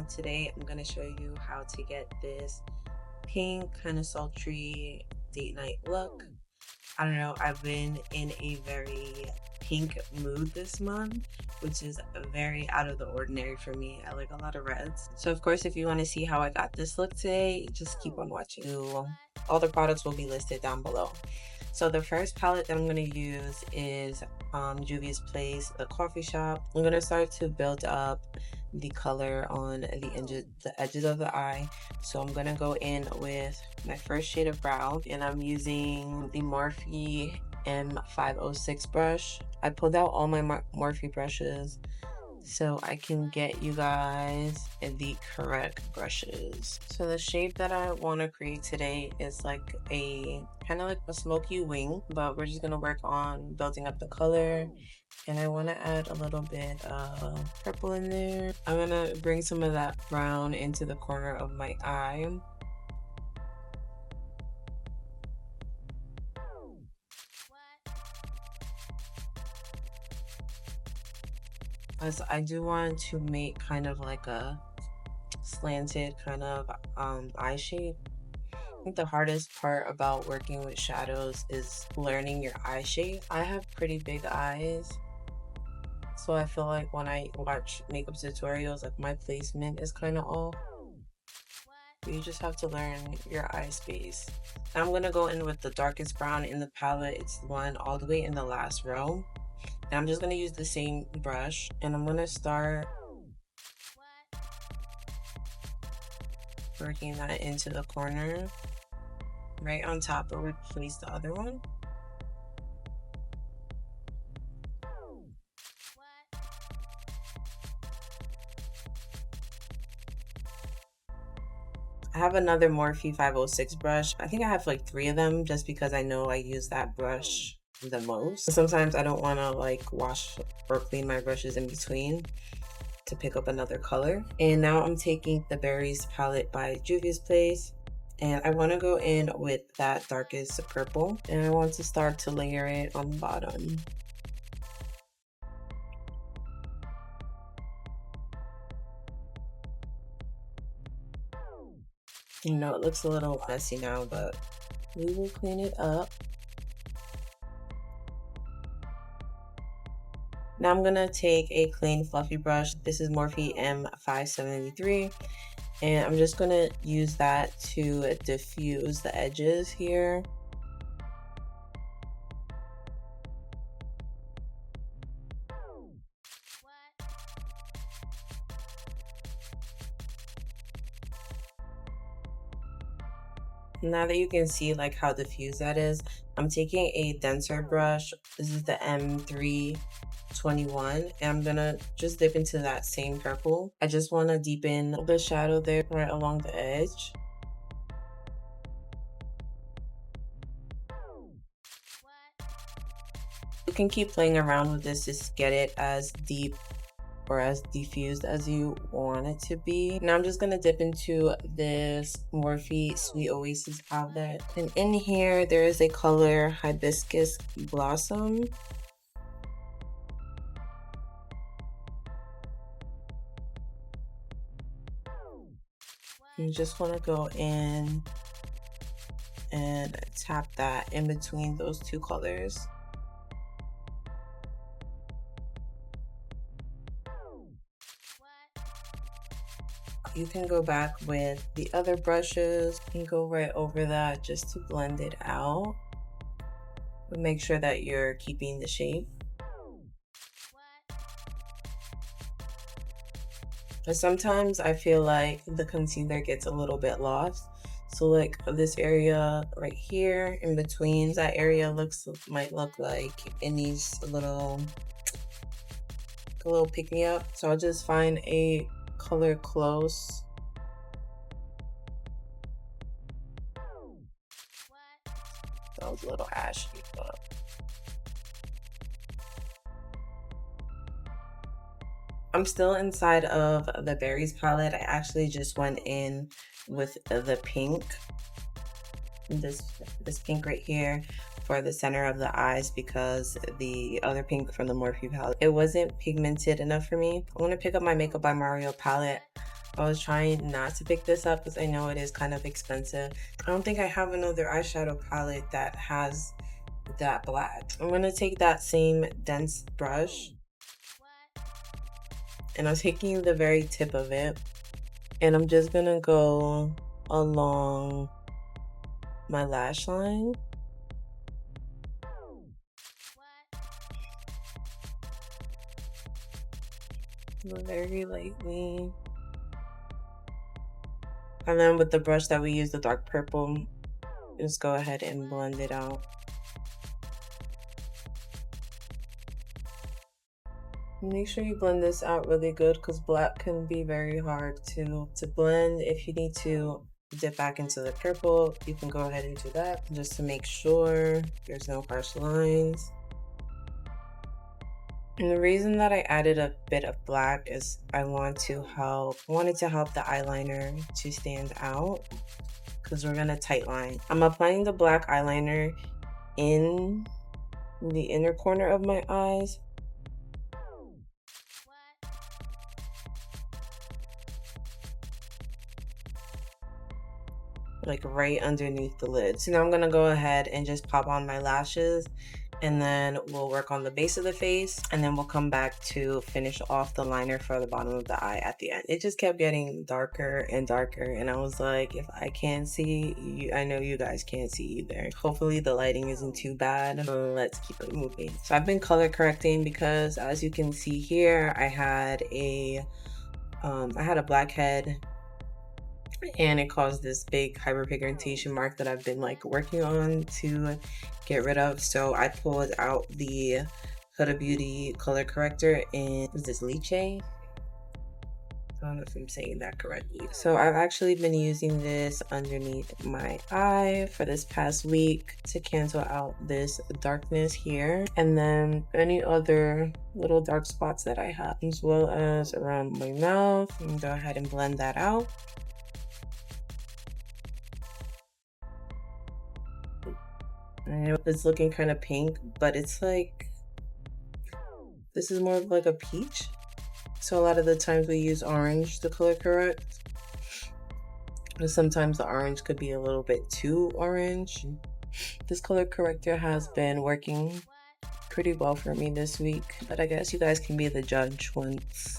Today I'm going to show you how to get this pink kind of sultry date night look. I don't know, I've been in a very pink mood this month, which is very out of the ordinary for me. I like a lot of reds. So of course, if you want to see how I got this look today, just keep on watching. All the products will be listed down below. So the first palette that I'm going to use is Juvia's Place, the coffee shop. I'm going to start to build up the color on the edges of the eye. So I'm going to go in with my first shade of brown, and I'm using the Morphe M506 brush. I pulled out all my Morphe brushes so I can get you guys the correct brushes. So the shape that I want to create today is like a kind of like a smoky wing, but we're just going to work on building up the color. And I want to add a little bit of purple in there. I'm going to bring some of that brown into the corner of my eye. As I do want to make kind of like a slanted kind of eye shape. I think the hardest part about working with shadows is learning your eye shape. I have pretty big eyes, so I feel like when I watch makeup tutorials, like my placement is kind of off. But you just have to learn your eye space. Now I'm going to go in with the darkest brown in the palette. It's the one all the way in the last row. And I'm just going to use the same brush, and I'm going to start working that into the corner right on top of where we place the other one. I have another Morphe 506 brush. I think I have like 3 of them just because I know I use that brush the most. Sometimes I don't want to like wash or clean my brushes in between to pick up another color. And now I'm taking the Berries palette by Juvia's Place, and I want to go in with that darkest purple, and I want to start to layer it on the bottom. You know, it looks a little messy now, but we will clean it up. Now I'm gonna take a clean fluffy brush. This is Morphe M573, and I'm just gonna use that to diffuse the edges here. Now that you can see like how diffused that is, I'm taking a denser brush. This is the M321, and I'm gonna just dip into that same purple. I just want to deepen the shadow there right along the edge. You can keep playing around with this to get it as deep or as diffused as you want it to be. Now I'm just gonna dip into this Morphe Sweet Oasis palette, and in here there is a color Hibiscus Blossom. You just want to go in and tap that in between those two colors. You can go back with the other brushes and go right over that just to blend it out. But make sure that you're keeping the shape. But sometimes I feel like the concealer gets a little bit lost. So like this area right here in between, that area might look like it needs a little pick me up. So I'll just find a color close. That was a little ashy, but I'm still inside of the Berries palette. I actually just went in with the pink, this pink right here for the center of the eyes, because the other pink from the Morphe palette, it wasn't pigmented enough for me. I want to pick up my Makeup by Mario palette. I was trying not to pick this up because I know it is kind of expensive. I don't think I have another eyeshadow palette that has that black. I'm gonna take that same dense brush and I'm taking the very tip of it and I'm just gonna go along my lash line. Very lightly. And then with the brush that we use, the dark purple, just go ahead and blend it out. Make sure you blend this out really good because black can be very hard to blend. If you need to dip back into the purple, you can go ahead and do that just to make sure there's no harsh lines. And the reason that I added a bit of black is I wanted to help the eyeliner to stand out because we're gonna tight line. I'm applying the black eyeliner in the inner corner of my eyes. Like right underneath the lid. So now I'm gonna go ahead and just pop on my lashes and then we'll work on the base of the face and then we'll come back to finish off the liner for the bottom of the eye at the end. It just kept getting darker and darker and I was like, if I can't see you, I know you guys can't see either. Hopefully the lighting isn't too bad. Let's keep it moving. So I've been color correcting because as you can see here, I had a blackhead and it caused this big hyperpigmentation mark that I've been like working on to get rid of. So I pulled out the Huda Beauty color corrector in, is this Lychee? I don't know if I'm saying that correctly. So I've actually been using this underneath my eye for this past week to cancel out this darkness here and then any other little dark spots that I have, as well as around my mouth. I'm gonna go ahead and blend that out. I know it's looking kind of pink, but it's like, this is more of like a peach. So a lot of the times we use orange to color correct. And sometimes the orange could be a little bit too orange. This color corrector has been working pretty well for me this week, but I guess you guys can be the judge once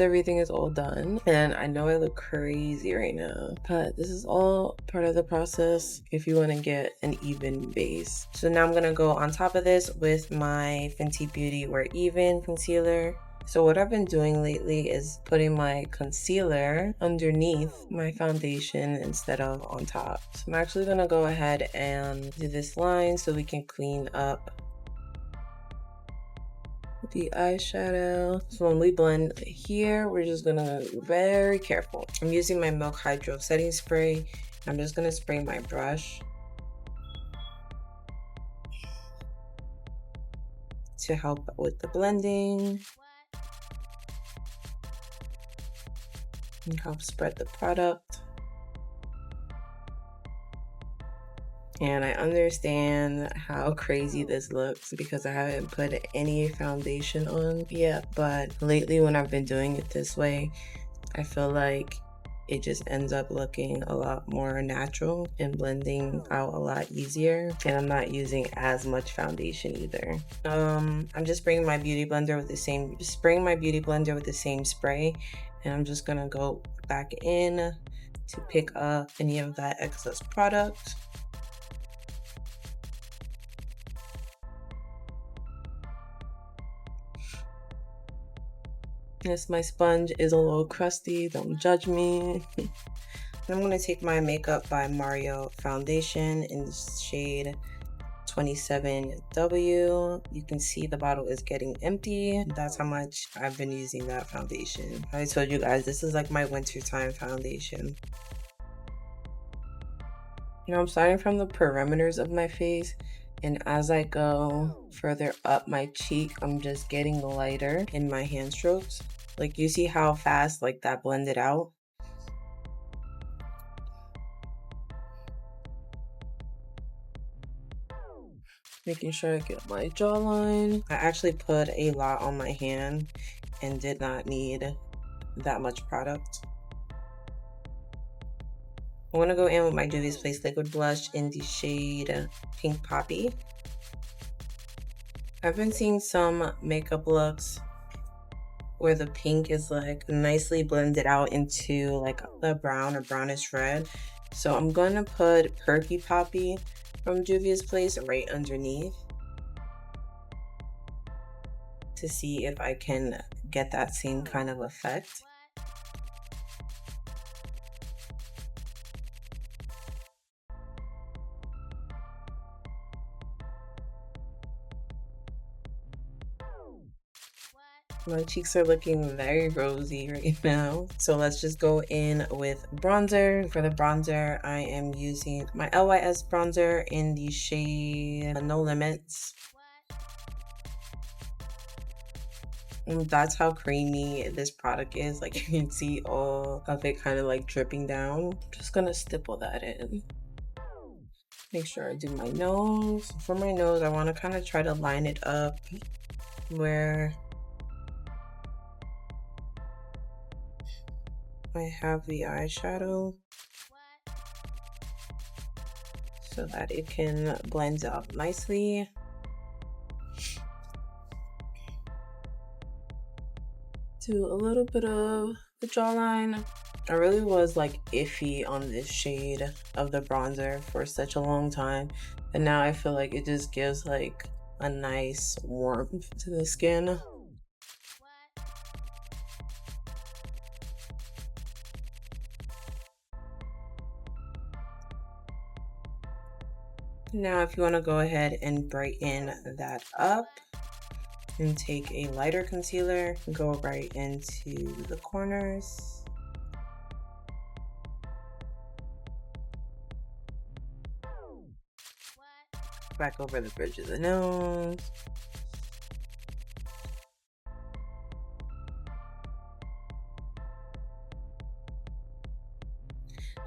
everything is all done. And I know I look crazy right now, but this is all part of the process if you want to get an even base. So now I'm gonna go on top of this with my Fenty Beauty We're Even concealer. So what I've been doing lately is putting my concealer underneath my foundation instead of on top. So I'm actually gonna go ahead and do this line so we can clean up the eyeshadow. So when we blend here, we're just gonna be very careful. I'm using my Milk Hydro setting spray. I'm just gonna spray my brush to help with the blending and help spread the product. And I understand how crazy this looks because I haven't put any foundation on yet, but lately when I've been doing it this way, I feel like it just ends up looking a lot more natural and blending out a lot easier, and I'm not using as much foundation either. I'm just spraying my beauty blender with the same spray, and I'm just gonna go back in to pick up any of that excess product. Yes, my sponge is a little crusty, don't judge me. I'm gonna take my Makeup by Mario foundation in the shade 27W. You can see the bottle is getting empty. That's how much I've been using that foundation. I told you guys, this is like my wintertime foundation. Now I'm starting from the perimeters of my face, and as I go further up my cheek, I'm just getting lighter in my hand strokes. Like, you see how fast like that blended out? Making sure I get my jawline. I actually put a lot on my hand and did not need that much product. I'm gonna go in with my Juvia's Place liquid blush in the shade Pink Poppy. I've been seeing some makeup looks where the pink is like nicely blended out into like the brown or brownish red. So I'm gonna put Perky Poppy from Juvia's Place right underneath to see if I can get that same kind of effect. My cheeks are looking very rosy right now. So let's just go in with bronzer. For the bronzer, I am using my LYS bronzer in the shade No Limits. And that's how creamy this product is. Like you can see all of it kind of like dripping down. I'm just gonna stipple that in. Make sure I do my nose. For my nose, I want to kind of try to line it up where I have the eyeshadow so that it can blend out nicely. Do a little bit of the jawline. I really was like iffy on this shade of the bronzer for such a long time, and now I feel like it just gives like a nice warmth to the skin. Now if you want to go ahead and brighten that up and take a lighter concealer, go right into the corners. Back over the bridge of the nose.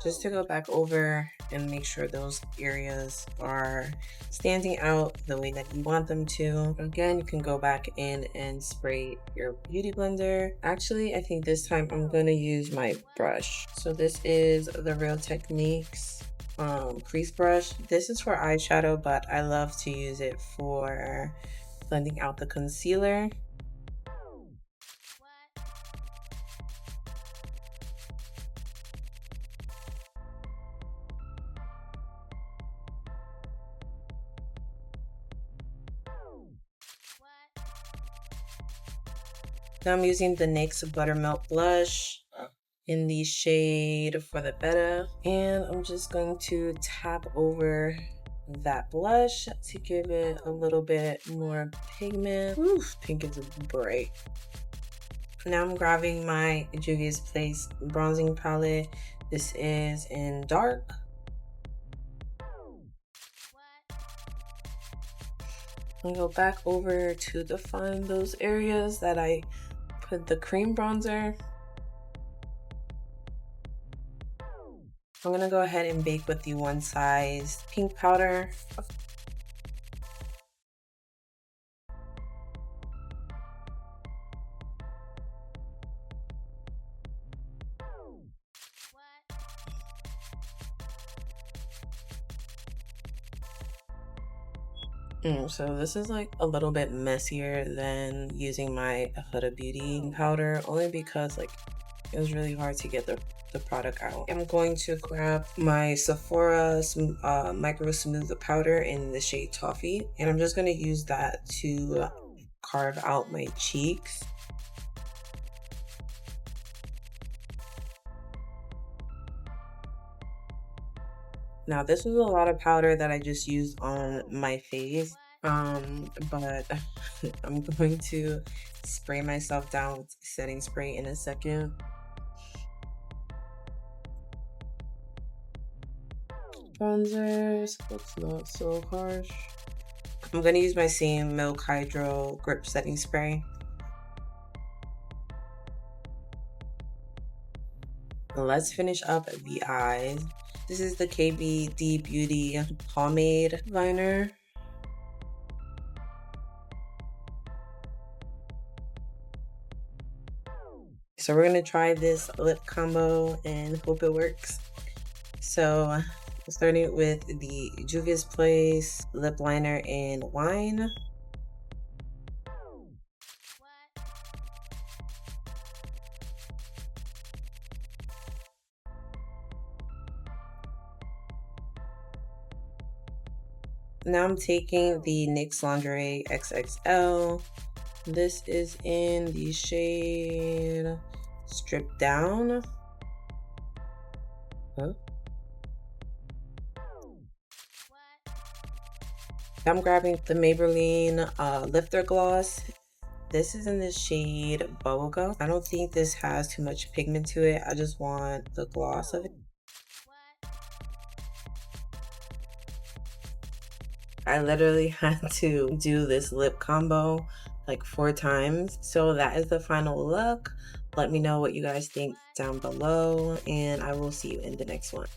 Just to go back over and make sure those areas are standing out the way that you want them to. Again, you can go back in and spray your beauty blender. Actually, I think this time I'm gonna use my brush. So this is the Real Techniques crease brush. This is for eyeshadow, but I love to use it for blending out the concealer. Now I'm using the NYX Buttermeltn blush in the shade for the Butta, and I'm just going to tap over that blush to give it a little bit more pigment. Oof, pink is bright. Now I'm grabbing my Juvia's Place bronzing palette. This is in dark. I'll go back over to define those areas that I put the cream bronzer. I'm gonna go ahead and bake with the One Size pink powder. So this is like a little bit messier than using my Huda Beauty powder, only because like it was really hard to get the product out. I'm going to grab my Sephora Microsmooth powder in the shade Toffee, and I'm just going to use that to carve out my cheeks. Now this was a lot of powder that I just used on my face, but I'm going to spray myself down with setting spray in a second. Bronzers, looks not so harsh. I'm gonna use my same Milk Hydro Grip Setting Spray. Let's finish up the eyes. This is the KBD Beauty Pomade Liner. So we're gonna try this lip combo and hope it works. So starting with the Juvia's Place lip liner in Wine. Now I'm taking the NYX Lingerie XXL. This is in the shade Strip Down. Huh? I'm grabbing the Maybelline Lifter Gloss. This is in the shade Bubblegum. I don't think this has too much pigment to it. I just want the gloss of it. I literally had to do this lip combo like 4 times. So that is the final look. Let me know what you guys think down below, and I will see you in the next one.